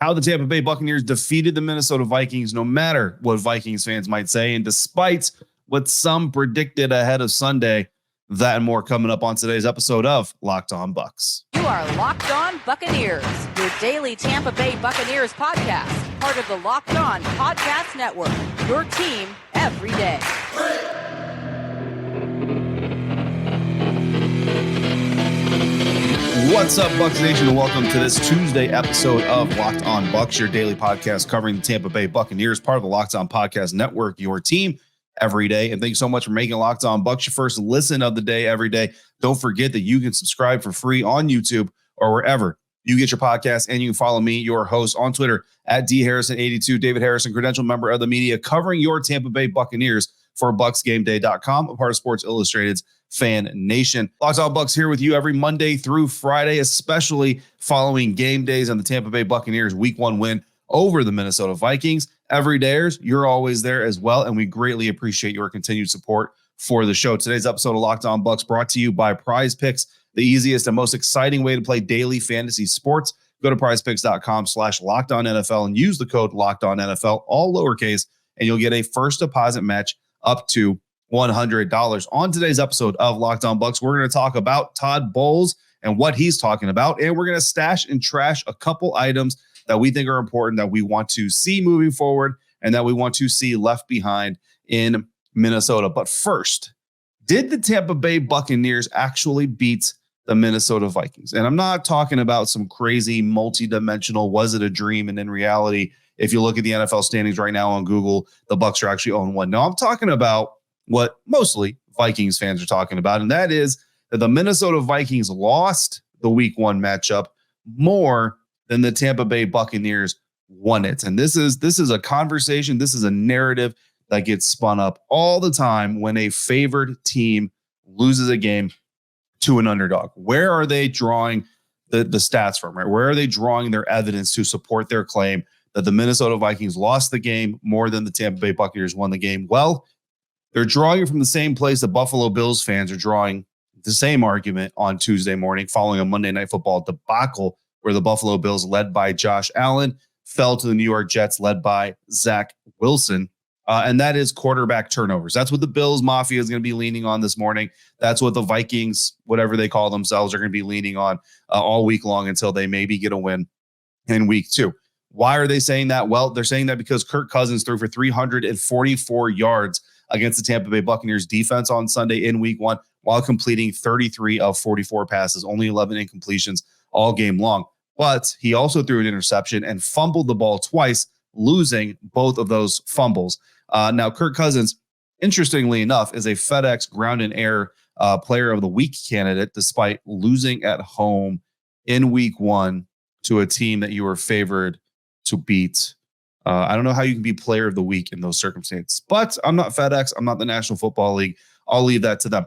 how the Tampa Bay Buccaneers defeated the Minnesota Vikings, no matter what Vikings fans might say, and despite what some predicted ahead of Sunday. That and more coming up on today's episode of Locked On Bucs. You are Locked On Buccaneers, your daily Tampa Bay Buccaneers podcast, part of the Locked On Podcast Network, your team every day. What's up, Bucs Nation, and welcome to this Tuesday episode of Locked On Bucs, your daily podcast covering the Tampa Bay Buccaneers, part of the Locked On Podcast Network, your team every day. And thanks so much for making Locked On Bucs your first listen of the day every day. Don't forget that you can subscribe for free on YouTube or wherever you get your podcast, and you can follow me, your host, on Twitter at DHarrison82, David Harrison, credential member of the media covering your Tampa Bay Buccaneers for BucsGameDay.com, a part of Sports Illustrated's Fan Nation. Locked On Bucs here with you every Monday through Friday, especially following game days on the Tampa Bay Buccaneers Week 1 win over the Minnesota Vikings. Everydayers, you're always there as well, and we greatly appreciate your continued support for the show. Today's episode of Locked On Bucs brought to you by Prize Picks, the easiest and most exciting way to play daily fantasy sports. Go to prizepicks.com/LockedOnNFL and use the code LockedOnNFL, all lowercase, and you'll get a first deposit match up to $100. On today's episode of Locked On Bucs, we're going to talk about Todd Bowles and what he's talking about, and we're going to stash and trash a couple items that we think are important, that we want to see moving forward, and that we want to see left behind in Minnesota. But first, did the Tampa Bay Buccaneers actually beat the Minnesota Vikings? And I'm not talking about some crazy multi-dimensional, was it a dream? And in reality, if you look at the NFL standings right now on Google, the Bucs are actually 0-1. No, I'm talking about what mostly Vikings fans are talking about, and that is that the Minnesota Vikings lost the Week 1 matchup more than the Tampa Bay Buccaneers won it. And this is a conversation, this is a narrative that gets spun up all the time when a favored team loses a game to an underdog. Where are they drawing the stats from, right? Where are they drawing their evidence to support their claim that the Minnesota Vikings lost the game more than the Tampa Bay Buccaneers won the game? Well, they're drawing it from the same place that Buffalo Bills fans are drawing the same argument on Tuesday morning following a Monday Night Football debacle where the Buffalo Bills, led by Josh Allen, fell to the New York Jets, led by Zach Wilson. And that is quarterback turnovers. That's what the Bills Mafia is going to be leaning on this morning. That's what the Vikings, whatever they call themselves, are going to be leaning on all week long until they maybe get a win in Week 2. Why are they saying that? Well, they're saying that because Kirk Cousins threw for 344 yards against the Tampa Bay Buccaneers defense on Sunday in Week 1 while completing 33 of 44 passes, only 11 incompletions all game long. But he also threw an interception and fumbled the ball twice, losing both of those fumbles. Now, Kirk Cousins, interestingly enough, is a FedEx Ground and Air Player of the Week candidate, despite losing at home in Week 1 to a team that you were favored to beat. I don't know how you can be Player of the Week in those circumstances, but I'm not FedEx. I'm not the National Football League. I'll leave that to them.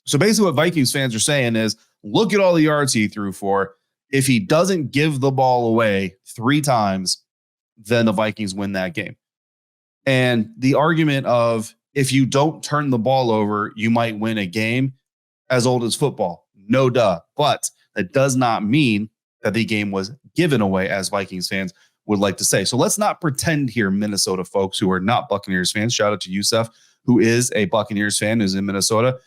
So basically what Vikings fans are saying is, look at all the yards he threw for. If he doesn't give the ball away 3 times, then the Vikings win that game. And the argument of, if you don't turn the ball over, you might win a game, as old as football. No duh. But that does not mean that the game was given away, as Vikings fans would like to say. So let's not pretend here, Minnesota folks who are not Buccaneers fans. Shout out to Yusef, who is a Buccaneers fan, who's in Minnesota.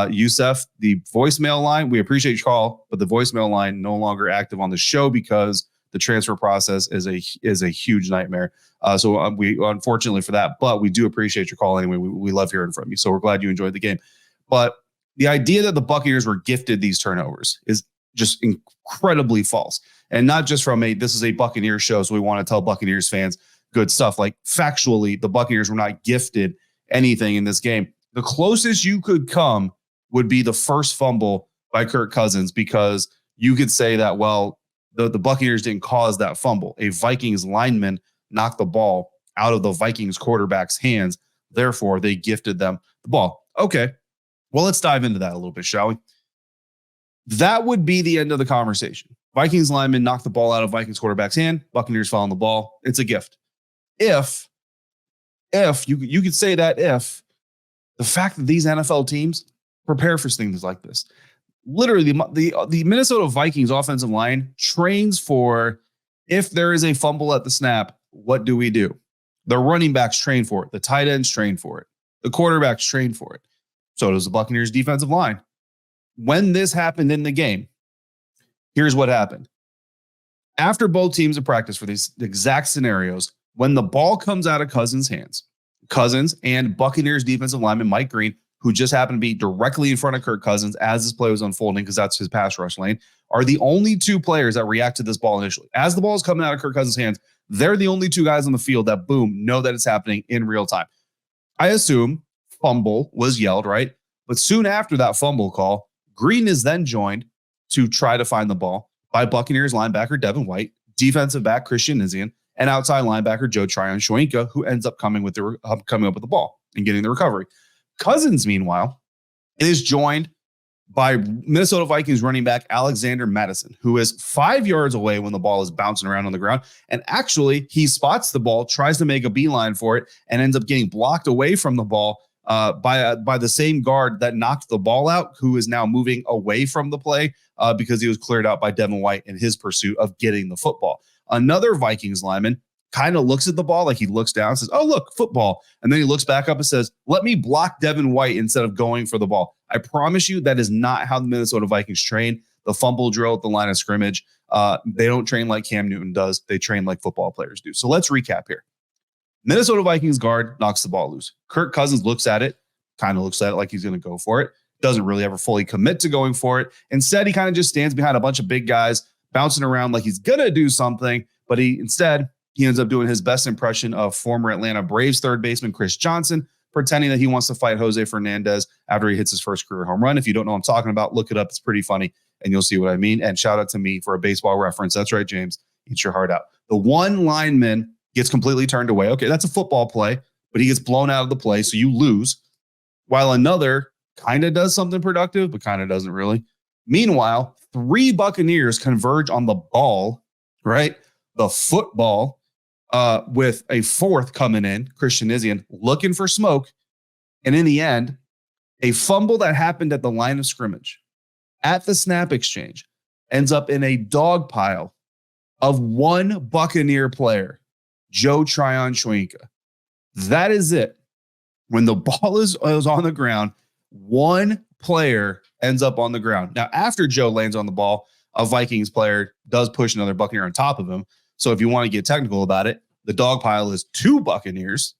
Yusef, the voicemail line, we appreciate your call, but the voicemail line no longer active on the show because the transfer process is a huge nightmare. So we, unfortunately for that, but we do appreciate your call anyway. We love hearing from you. So we're glad you enjoyed the game. But the idea that the Buccaneers were gifted these turnovers is just incredibly false. And not just from this is a Buccaneers show, so we want to tell Buccaneers fans good stuff. Like, factually, the Buccaneers were not gifted anything in this game. The closest you could come would be the first fumble by Kirk Cousins, because you could say that, well, the Buccaneers didn't cause that fumble. A Vikings lineman knocked the ball out of the Vikings quarterback's hands. Therefore, they gifted them the ball. Okay, well, let's dive into that a little bit, shall we? That would be the end of the conversation. Vikings lineman knocked the ball out of Vikings quarterback's hand. Buccaneers fell on the ball. It's a gift. If you could say that, if the fact that these NFL teams prepare for things like this, literally the Minnesota Vikings offensive line trains for If there is a fumble at the snap, what do? The running backs train for it. The tight ends train for it. The quarterbacks train for it. So does the Buccaneers defensive line. When this happened in the game, here's what happened. After both teams have practiced for these exact scenarios, when the ball comes out of Cousins' hands, Cousins and Buccaneers defensive lineman Mike Green, who just happened to be directly in front of Kirk Cousins as this play was unfolding because that's his pass rush lane, are the only two players that react to this ball initially. As the ball is coming out of Kirk Cousins' hands, they're the only two guys on the field that, boom, know that it's happening in real time. I assume fumble was yelled, right? But soon after that fumble call, Green is then joined to try to find the ball by Buccaneers linebacker Devin White, defensive back Christian Nizian, and outside linebacker Joe Tryon-Shoyinka, who ends up coming up with the ball and getting the recovery. Cousins, meanwhile, is joined by Minnesota Vikings running back Alexander Madison, who is 5 yards away when the ball is bouncing around on the ground. And actually, he spots the ball, tries to make a beeline for it, and ends up getting blocked away from the ball by the same guard that knocked the ball out, who is now moving away from the play because he was cleared out by Devin White in his pursuit of getting the football. Another Vikings lineman kind of looks at the ball, like he looks down and says, "Oh, look, football." And then he looks back up and says, "Let me block Devin White instead of going for the ball." I promise you that is not how the Minnesota Vikings train. The fumble drill at the line of scrimmage, they don't train like Cam Newton does. They train like football players do. So let's recap here. Minnesota Vikings guard knocks the ball loose. Kirk Cousins looks at it, kind of looks at it like he's going to go for it. Doesn't really ever fully commit to going for it. Instead, he kind of just stands behind a bunch of big guys, bouncing around like he's going to do something. But he ends up doing his best impression of former Atlanta Braves third baseman Chris Johnson, pretending that he wants to fight Jose Fernandez after he hits his first career home run. If you don't know what I'm talking about, look it up. It's pretty funny, and you'll see what I mean. And shout out to me for a baseball reference. That's right, James. Eat your heart out. The one lineman gets completely turned away. Okay, that's a football play, but he gets blown out of the play, so you lose. While another kind of does something productive, but kind of doesn't really. Meanwhile, 3 Buccaneers converge on the ball, right? The football, with a 4th coming in, Christian Nizian, looking for smoke. And in the end, a fumble that happened at the line of scrimmage, at the snap exchange, ends up in a dog pile of one Buccaneer player, Joe Tryon-Shoyinka. That is it. When the ball is on the ground, one player ends up on the ground. Now, after Joe lands on the ball, a Vikings player does push another Buccaneer on top of him. So if you want to get technical about it, the dog pile is 2 Buccaneers.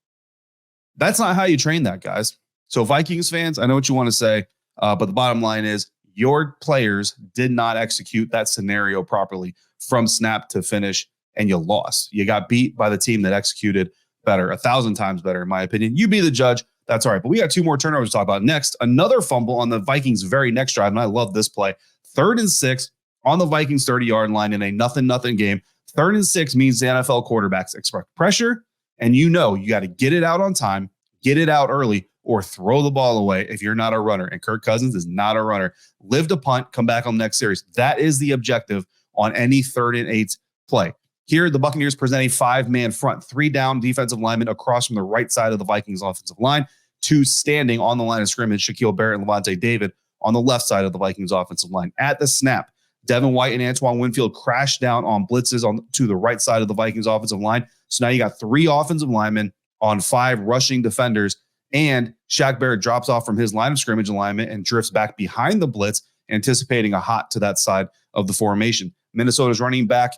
That's not how you train that, guys. So Vikings fans, I know what you want to say, but the bottom line is your players did not execute that scenario properly from snap to finish, and you lost. You got beat by the team that executed better, 1,000 times better, in my opinion. You be the judge. That's all right. But we got 2 more turnovers to talk about next. Another fumble on the Vikings' very next drive, and I love this play. 3rd and 6 on the Vikings 30-yard line in a 0-0 game. 3rd and 6 means the NFL quarterbacks expect pressure, and you got to get it out on time, get it out early, or throw the ball away if you're not a runner. And Kirk Cousins is not a runner. Live to punt, come back on the next series. That is the objective on any 3rd and 8 play. Here, the Buccaneers present a 5-man front, 3 down defensive linemen across from the right side of the Vikings offensive line, 2 standing on the line of scrimmage, Shaquille Barrett and Levante David on the left side of the Vikings offensive line. At the snap, Devin White and Antoine Winfield crash down on blitzes to the right side of the Vikings offensive line. So now you got 3 offensive linemen on 5 rushing defenders, and Shaq Barrett drops off from his line of scrimmage alignment and drifts back behind the blitz, anticipating a hot to that side of the formation. Minnesota's running back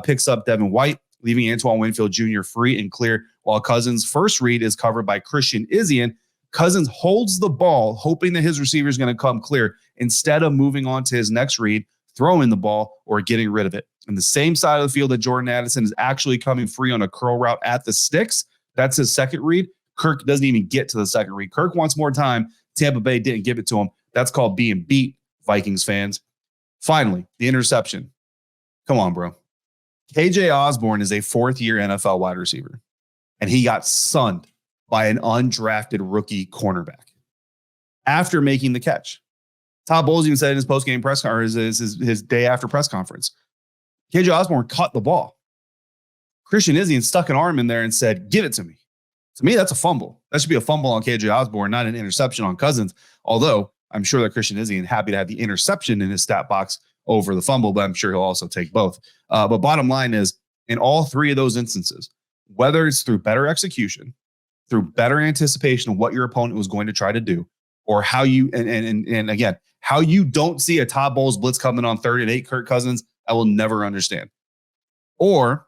picks up Devin White, leaving Antoine Winfield Jr. free and clear, while Cousins' first read is covered by Christian Nizian. Cousins holds the ball, hoping that his receiver is going to come clear, instead of moving on to his next read, throwing the ball, or getting rid of it. And the same side of the field that Jordan Addison is actually coming free on a curl route at the sticks. That's his second read. Kirk doesn't even get to the second read. Kirk wants more time. Tampa Bay didn't give it to him. That's called being beat, Vikings fans. Finally, the interception. Come on, bro. KJ Osborne is a 4th-year NFL wide receiver, and he got sunned by an undrafted rookie cornerback after making the catch. Todd Bowles even said in his post-game press conference, his day after press conference, KJ Osborne caught the ball. Christian Nizian stuck an arm in there and said, "Give it to me." To me, that's a fumble. That should be a fumble on KJ Osborne, not an interception on Cousins. Although I'm sure that Christian Nizian happy to have the interception in his stat box over the fumble, but I'm sure he'll also take both. But bottom line is, In all three of those instances, whether it's through better execution, through better anticipation of what your opponent was going to try to do, or how you, and again, how you don't see a Todd Bowles blitz coming on 3rd and 8, Kirk Cousins, I will never understand. Or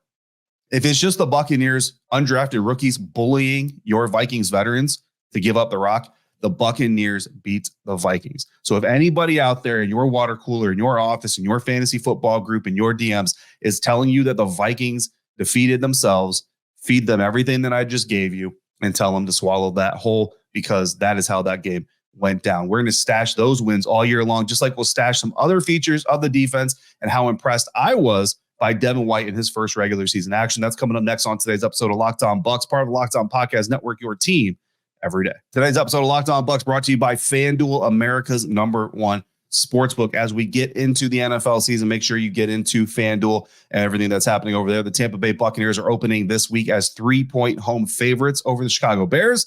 if it's just the Buccaneers undrafted rookies bullying your Vikings veterans to give up the rock, the Buccaneers beat the Vikings. So if anybody out there in your water cooler, in your office, in your fantasy football group, in your DMs is telling you that the Vikings defeated themselves, feed them everything that I just gave you and tell them to swallow that whole, because that is how that game went down. We're going to stash those wins all year long, just like we'll stash some other features of the defense and how impressed I was by Devin White in his first regular season action. That's coming up next on today's episode of Locked On Bucs, part of the Locked On Podcast Network, your team every day. Today's episode of Locked On Bucs brought to you by FanDuel, America's #1 sportsbook. As we get into the NFL season, make sure you get into FanDuel and everything that's happening over there. The Tampa Bay Buccaneers are opening this week as 3-point home favorites over the Chicago Bears.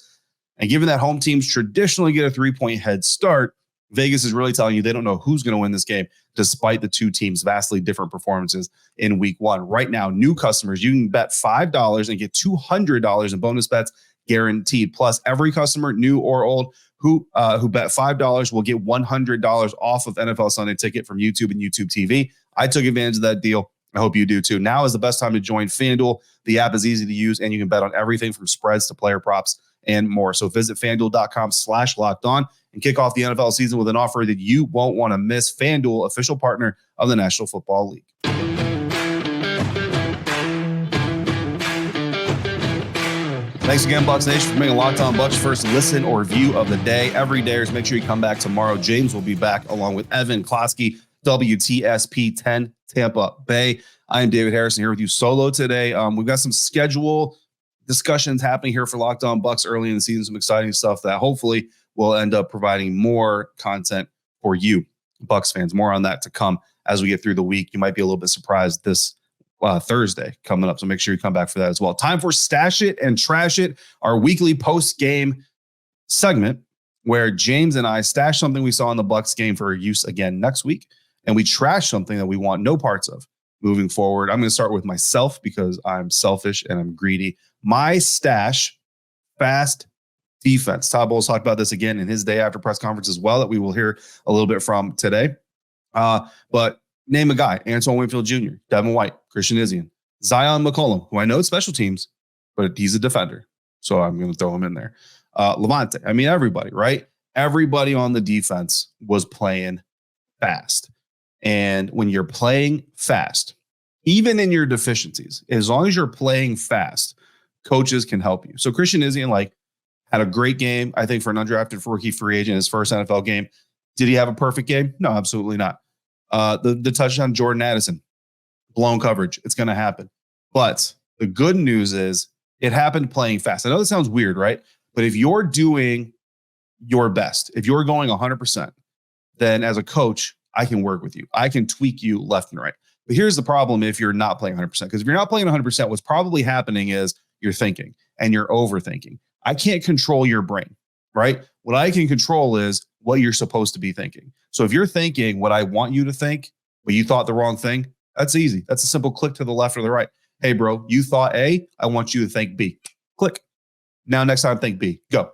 And given that home teams traditionally get a 3-point head start, Vegas is really telling you they don't know who's going to win this game, despite the two teams' vastly different performances in week one. Right now, new customers, you can bet $5 and get $200 in bonus bets guaranteed. Plus, every customer, new or old, who bet $5 will get $100 off of NFL Sunday Ticket from YouTube and YouTube TV. I took advantage of that deal. I hope you do too. Now is the best time to join FanDuel. The app is easy to use, and you can bet on everything from spreads to player props and more. So visit FanDuel.com/lockedon and kick off the NFL season with an offer that you won't want to miss. FanDuel, official partner of the National Football League. Thanks again, Bucs Nation, for making Locked On Bucs first listen or view of the day. Every day, make sure you come back tomorrow. James will be back along with Evan Klosky, WTSP 10 Tampa Bay. I am David Harrison here with you solo today. We've got some schedule discussions happening here for Locked On Bucs early in the season, some exciting stuff that hopefully will end up providing more content for you, Bucs fans. More on that to come as we get through the week. You might be a little bit surprised this Thursday coming up, so make sure you come back for that as well. Time for Stash It and Trash It, our weekly post-game segment where James and I stash something we saw in the Bucs game for use again next week, and we trash something that we want no parts of moving forward. I'm going to start with myself because I'm selfish and I'm greedy. My stash, fast defense. Todd Bowles talked about this again in his day after press conference as well, that we will hear a little bit from today. But name a guy: Antoine Winfield Jr., Devin White, Christian Izien, Zion McCollum, who I know is special teams, but he's a defender, so I'm going to throw him in there. Levante. I mean, everybody, right? Everybody on the defense was playing fast. And when you're playing fast, even in your deficiencies, as long as you're playing fast, coaches can help you. So Christian Izien, had a great game, I think, for an undrafted rookie free agent, his first NFL game. Did he have a perfect game? No, absolutely not. The touchdown, Jordan Addison, blown coverage. It's going to happen. But the good news is it happened playing fast. I know this sounds weird, right? But if you're doing your best, if you're going 100%, then as a coach, I can work with you. I can tweak you left and right. But here's the problem if you're not playing 100%. Because if you're not playing 100%, what's probably happening is you're thinking and you're overthinking. I can't control your brain, right? What I can control is what you're supposed to be thinking. So if you're thinking what I want you to think, but you thought the wrong thing, that's easy. That's a simple click to the left or the right. Hey, bro, you thought A, I want you to think B. Click. Now, next time, think B. Go.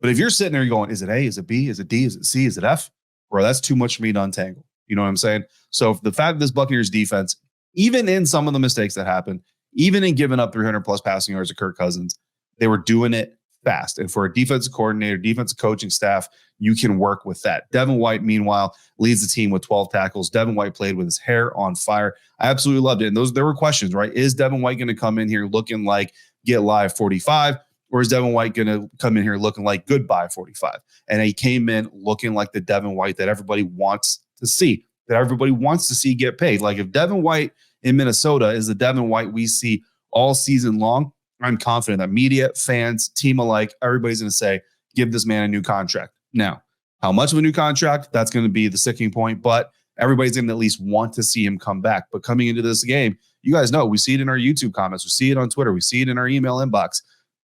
But if you're sitting there going, is it A? Is it B? Is it D? Is it C? Is it F? Bro, that's too much for me to untangle. You know what I'm saying? So the fact that this Buccaneers defense, even in some of the mistakes that happened, even in giving up 300 plus passing yards to Kirk Cousins, they were doing it fast. And for a defensive coordinator, defensive coaching staff, you can work with that. Devin White, meanwhile, leads the team with 12 tackles. Devin White played with his hair on fire. I absolutely loved it. And there were questions, right? Is Devin White going to come in here looking like Get Live 45? Or is Devin White going to come in here looking like Goodbye 45? And he came in looking like the Devin White that everybody wants to see, that everybody wants to see get paid. Like if Devin White in Minnesota is the Devin White we see all season long, I'm confident that media, fans, team alike, everybody's going to say, give this man a new contract. Now, how much of a new contract? That's going to be the sticking point, but everybody's going to at least want to see him come back. But coming into this game, you guys know, we see it in our YouTube comments, we see it on Twitter, we see it in our email inbox.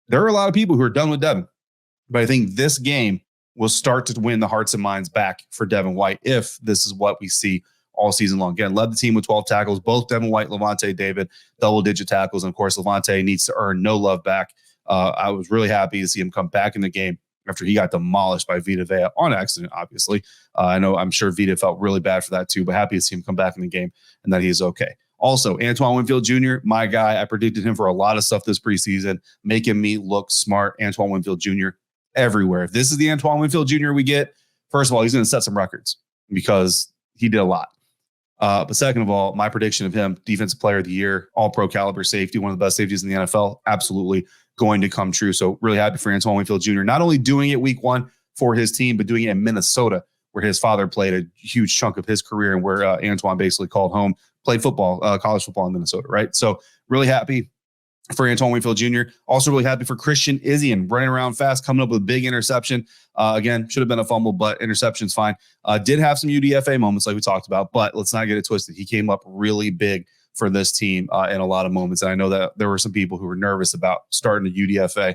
There are a lot of people who are done with Devin, but I think this game will start to win the hearts and minds back for Devin White if this is what we see all season long. Again, led the team with 12 tackles, both Devin White, Lavonte David, double-digit tackles. And, of course, Lavonte needs to earn no love back. I was really happy to see him come back in the game after he got demolished by Vita Vea on accident, obviously. I'm sure Vita felt really bad for that too, but happy to see him come back in the game and that he's okay. Also, Antoine Winfield Jr., my guy, I predicted him for a lot of stuff this preseason, making me look smart. Antoine Winfield Jr. everywhere. If this is the Antoine Winfield Jr. we get, first of all, he's going to set some records because he did a lot. But second of all, my prediction of him, defensive player of the year, all pro caliber safety, one of the best safeties in the NFL, absolutely going to come true. So really happy for Antoine Winfield Jr. Not only doing it week 1 for his team, but doing it in Minnesota, where his father played a huge chunk of his career and where Antoine basically called home, played football, college football in Minnesota, right? So really happy for Antoine Winfield Jr. Also really happy for Christian Izien, running around fast, coming up with a big interception. Again, should have been a fumble, but interception's fine. Did have some UDFA moments like we talked about, but let's not get it twisted. He came up really big for this team in a lot of moments. And I know that there were some people who were nervous about starting a UDFA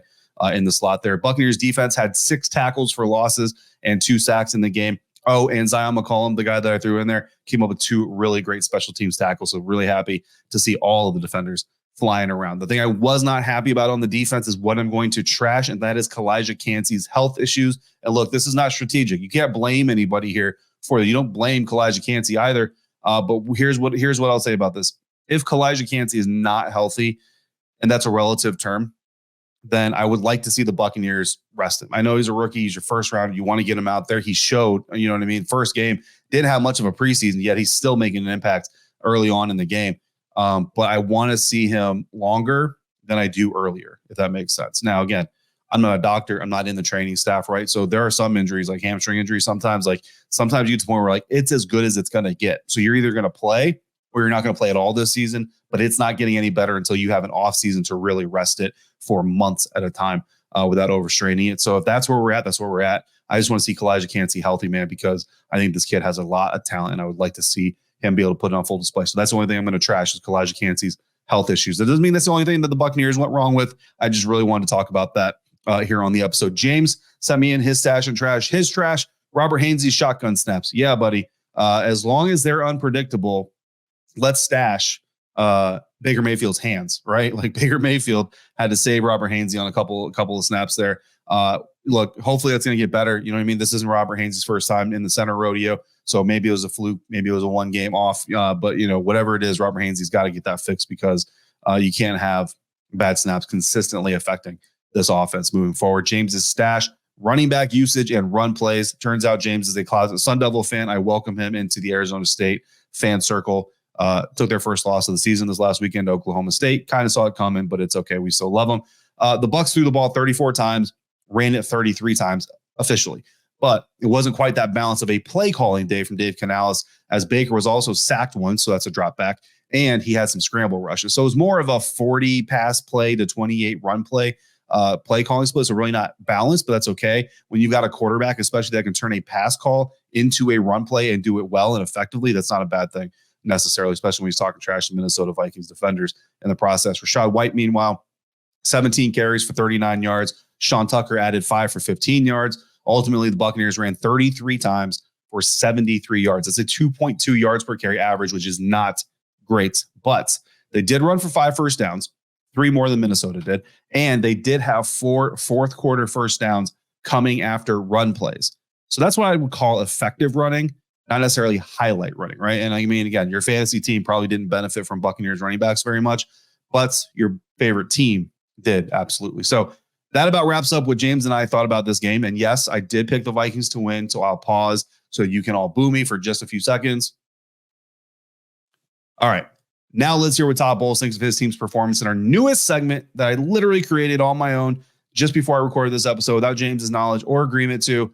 in the slot there. Buccaneers defense had 6 tackles for losses and 2 sacks in the game. Oh, and Zion McCollum, the guy that I threw in there, came up with 2 really great special teams tackles. So really happy to see all of the defenders flying around. The thing I was not happy about on the defense is what I'm going to trash, and that is Kalijah Cansey's health issues. And look, this is not strategic. You can't blame anybody here for it. You don't blame Kalijah Cansey either. But here's what I'll say about this. If Kalijah Cansey is not healthy, and that's a relative term, then I would like to see the Buccaneers rest him. I know he's a rookie. He's your first round. You want to get him out there. He showed, you know what I mean? First game, didn't have much of a preseason, yet he's still making an impact early on in the game. But I want to see him longer than I do earlier, if that makes sense. Now, again, I'm not a doctor. I'm not in the training staff, right? So there are some injuries, like hamstring injuries. Sometimes you get to the point where it's as good as it's going to get. So you're either going to play or you're not going to play at all this season, but it's not getting any better until you have an off season to really rest it for months at a time without overstraining it. So if that's where we're at, that's where we're at. I just want to see Kalijah Cansey healthy, man, because I think this kid has a lot of talent and I would like to see him be able to put it on full display. So that's the only thing I'm going to trash is Kalijah Cansey's health issues. That doesn't mean that's the only thing that the Buccaneers went wrong with. I just really wanted to talk about that here on the episode. James sent me in his stash and trash. His trash, Robert Hainsey's shotgun snaps. Yeah, buddy. As long as they're unpredictable, let's stash Baker Mayfield's hands, right? Like Baker Mayfield had to save Robert Hainsey on a couple of snaps there. Look, hopefully that's going to get better. You know what I mean? This isn't Robert Hainsey's first time in the center rodeo. So maybe it was a fluke. Maybe it was a 1 game off. But, whatever it is, Robert Hainsey's got to get that fixed because you can't have bad snaps consistently affecting this offense moving forward. James's stash, running back usage and run plays. Turns out James is a closet Sun Devil fan. I welcome him into the Arizona State fan circle. Took their first loss of the season this last weekend to Oklahoma State. Kind of saw it coming, but it's okay. We still love them. The Bucs threw the ball 34 times, ran it 33 times officially. But it wasn't quite that balance of a play calling day from Dave Canales, as Baker was also sacked once, so that's a drop back, and he had some scramble rushes. So it was more of a 40 pass play to 28 run play calling split. So really not balanced, but that's okay. When you've got a quarterback, especially that can turn a pass call into a run play and do it well and effectively, that's not a bad thing necessarily, especially when he's talking trash to Minnesota Vikings defenders in the process. Rachaad White, meanwhile, 17 carries for 39 yards. Sean Tucker added 5 for 15 yards. Ultimately, the Buccaneers ran 33 times for 73 yards. That's a 2.2 yards per carry average, which is not great. But they did run for 5 first downs, 3 more than Minnesota did. And they did have 4 fourth quarter first downs coming after run plays. So that's what I would call effective running, not necessarily highlight running, right? And I mean, again, your fantasy team probably didn't benefit from Buccaneers running backs very much, but your favorite team did, absolutely. So that about wraps up what James and I thought about this game. And yes, I did pick the Vikings to win, so I'll pause so you can all boo me for just a few seconds. All right, now let's hear what Todd Bowles thinks of his team's performance in our newest segment that I literally created on my own just before I recorded this episode without James's knowledge or agreement to,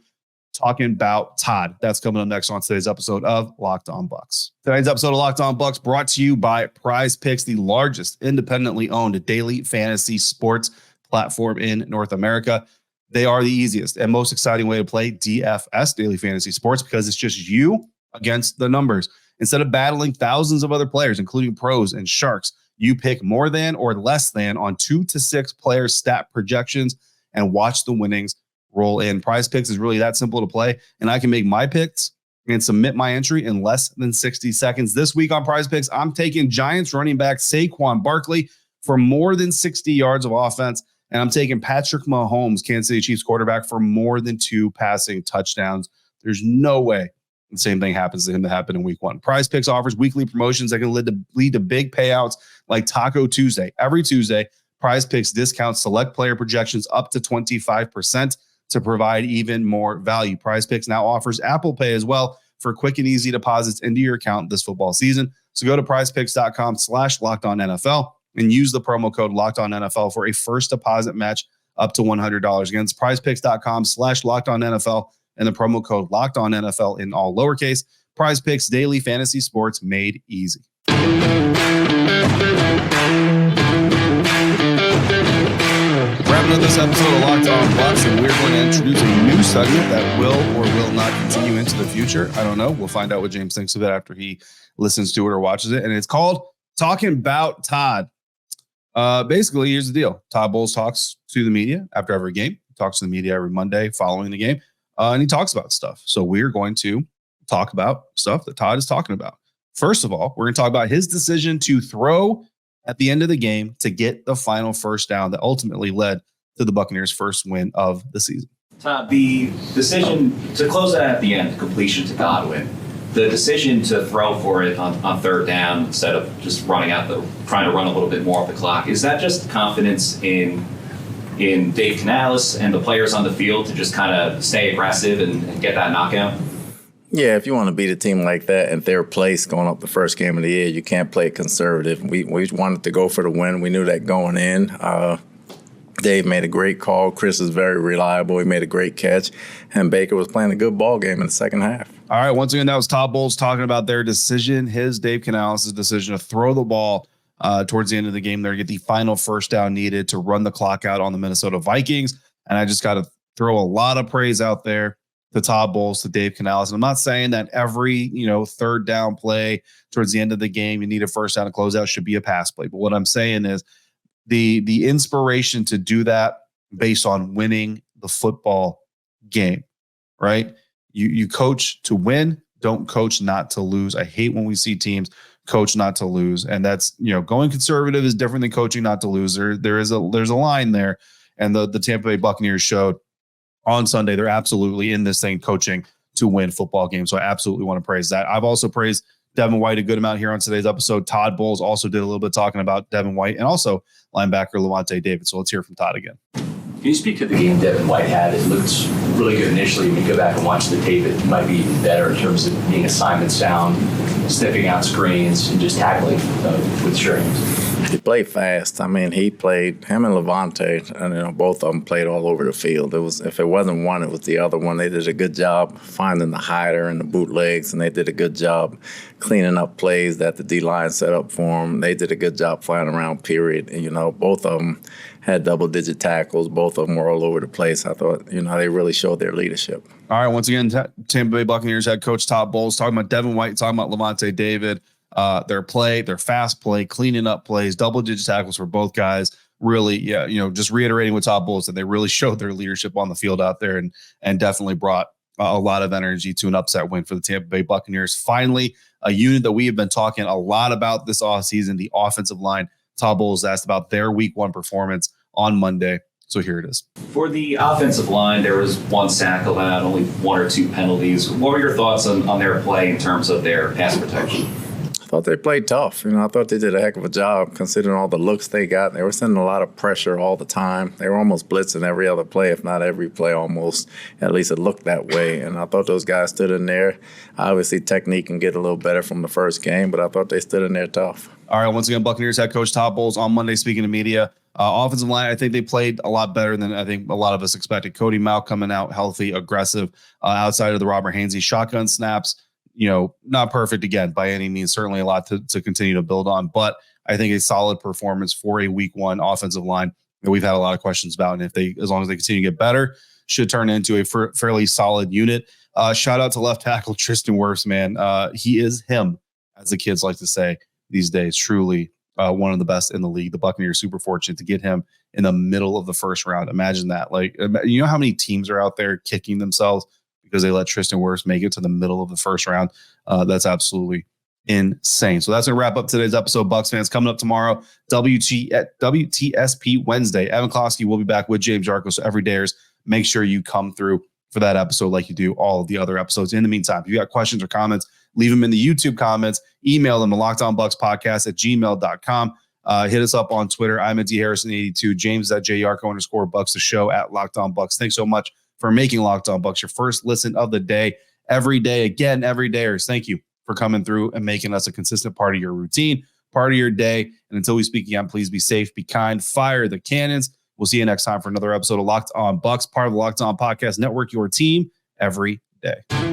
talking about Todd. That's coming up next on today's episode of Locked On Bucs. Today's episode of Locked On Bucs brought to you by Prize Picks, the largest independently owned daily fantasy sports platform in North America. They are the easiest and most exciting way to play DFS, daily fantasy sports, because it's just you against the numbers. Instead of battling thousands of other players, including pros and sharks, you pick more than or less than on 2 to 6 player stat projections and watch the winnings roll in. Prize Picks is really that simple to play, and I can make my picks and submit my entry in less than 60 seconds. This week on Prize Picks, I'm taking Giants running back Saquon Barkley for more than 60 yards of offense, and I'm taking Patrick Mahomes, Kansas City Chiefs quarterback, for more than 2 passing touchdowns. There's no way the same thing happens to him that happened in week 1. Prize Picks offers weekly promotions that can lead to big payouts like Taco Tuesday. Every Tuesday, Prize Picks discounts select player projections up to 25% to provide even more value. Prize Picks now offers Apple Pay as well for quick and easy deposits into your account this football season. So go to prizepicks.com/LockedOnNFL and use the promo code LockedOnNFL for a first deposit match up to $100. Again, it's prizepicks.com/LockedOnNFL and the promo code LockedOnNFL in all lowercase. Prize Picks, daily fantasy sports made easy. Wrapping up this episode of Locked On Bucs, and we're going to introduce a new segment that will or will not continue into the future. I don't know. We'll find out what James thinks of it after he listens to it or watches it. And it's called Talking About Todd. Basically, here's the deal. Todd Bowles talks to the media after every game. He talks to the media every Monday following the game, and he talks about stuff. So we're going to talk about stuff that Todd is talking about. First of all, we're going to talk about his decision to throw at the end of the game to get the final first down that ultimately led to the Buccaneers' first win of the season. Todd, the decision to close that at the end, completion to Godwin, the decision to throw for it on third down instead of just trying to run a little bit more off the clock, is that just confidence in Dave Canales and the players on the field to just kind of stay aggressive and get that knockout? Yeah, if you want to beat a team like that in their place going up the first game of the year, you can't play it conservative. We wanted to go for the win. We knew that going in. Dave made a great call. Chris is very reliable. He made a great catch. And Baker was playing a good ball game in the second half. All right, once again, that was Todd Bowles talking about their decision, Dave Canales' decision to throw the ball towards the end of the game there to get the final first down needed to run the clock out on the Minnesota Vikings. And I just got to throw a lot of praise out there to Todd Bowles, to Dave Canales. And I'm not saying that every, third down play towards the end of the game, you need a first down to close out should be a pass play. But what I'm saying is the inspiration to do that based on winning the football game, right? You coach to win, don't coach not to lose. I hate when we see teams coach not to lose. And that's, going conservative is different than coaching not to lose. There's a line there. And the Tampa Bay Buccaneers showed on Sunday, they're absolutely in this thing coaching to win football games. So I absolutely want to praise that. I've also praised Devin White a good amount here on today's episode. Todd Bowles also did a little bit talking about Devin White and also linebacker Levante David. So let's hear from Todd again. Can you speak to the game Devin White had? It looked really good initially. When you go back and watch the tape, it might be even better in terms of being assignment sound, stepping out screens, and just tackling with strings. He played fast. I mean, him and Levante, and both of them played all over the field. If it wasn't one, it was the other one. They did a good job finding the hider and the bootlegs, and they did a good job cleaning up plays that the D-line set up for them. They did a good job flying around, period. And, both of them had double-digit tackles. Both of them were all over the place. I thought, they really showed their leadership. All right, once again, Tampa Bay Buccaneers head coach Todd Bowles talking about Devin White, talking about Levante David. Their fast play, cleaning up plays, double-digit tackles for both guys. Really, just reiterating what Todd Bowles said, they really showed their leadership on the field out there and definitely brought a lot of energy to an upset win for the Tampa Bay Buccaneers. Finally, a unit that we have been talking a lot about this offseason, the offensive line. Todd Bowles asked about their week 1 performance on Monday. So here it is. For the offensive line, there was 1 sack allowed, only 1 or 2 penalties. What were your thoughts on their play in terms of their pass protection? I thought they played tough. I thought they did a heck of a job considering all the looks they got. They were sending a lot of pressure all the time. They were almost blitzing every other play, if not every play almost. At least it looked that way. And I thought those guys stood in there. Obviously, technique can get a little better from the first game, but I thought they stood in there tough. All right, once again, Buccaneers head coach Todd Bowles on Monday speaking to media. Offensive line, I think they played a lot better than I think a lot of us expected. Cody Mauch coming out healthy, aggressive, outside of the Robert Hainsey shotgun snaps. Not perfect again by any means, certainly a lot to continue to build on, but I think a solid performance for a week 1 offensive line that we've had a lot of questions about. And as long as they continue to get better, should turn into a fairly solid unit. Shout out to left tackle Tristan Wirfs, man. He is him, as the kids like to say these days. Truly one of the best in the league. The Buccaneers super fortunate to get him in the middle of the first round. Imagine that. How many teams are out there kicking themselves because they let Tristan Wirfs make it to the middle of the first round. That's absolutely insane. So that's going to wrap up today's episode, Bucs fans. Coming up tomorrow, WTSP Wednesday. Evan Klosky will be back with James Yarcho. So every dayers, make sure you come through for that episode like you do all of the other episodes. In the meantime, if you got questions or comments, leave them in the YouTube comments. Email them to lockedonbuckspodcast@gmail.com. Hit us up on Twitter. I'm at DHarrison82. James at JYarcho_Bucks. The show at Locked On Bucks. Thanks so much for making Locked On Bucks your first listen of the day. Every day, again, every dayers. Thank you for coming through and making us a consistent part of your routine, part of your day. And until we speak again, please be safe, be kind, fire the cannons. We'll see you next time for another episode of Locked On Bucks, part of the Locked On Podcast Network, your team every day.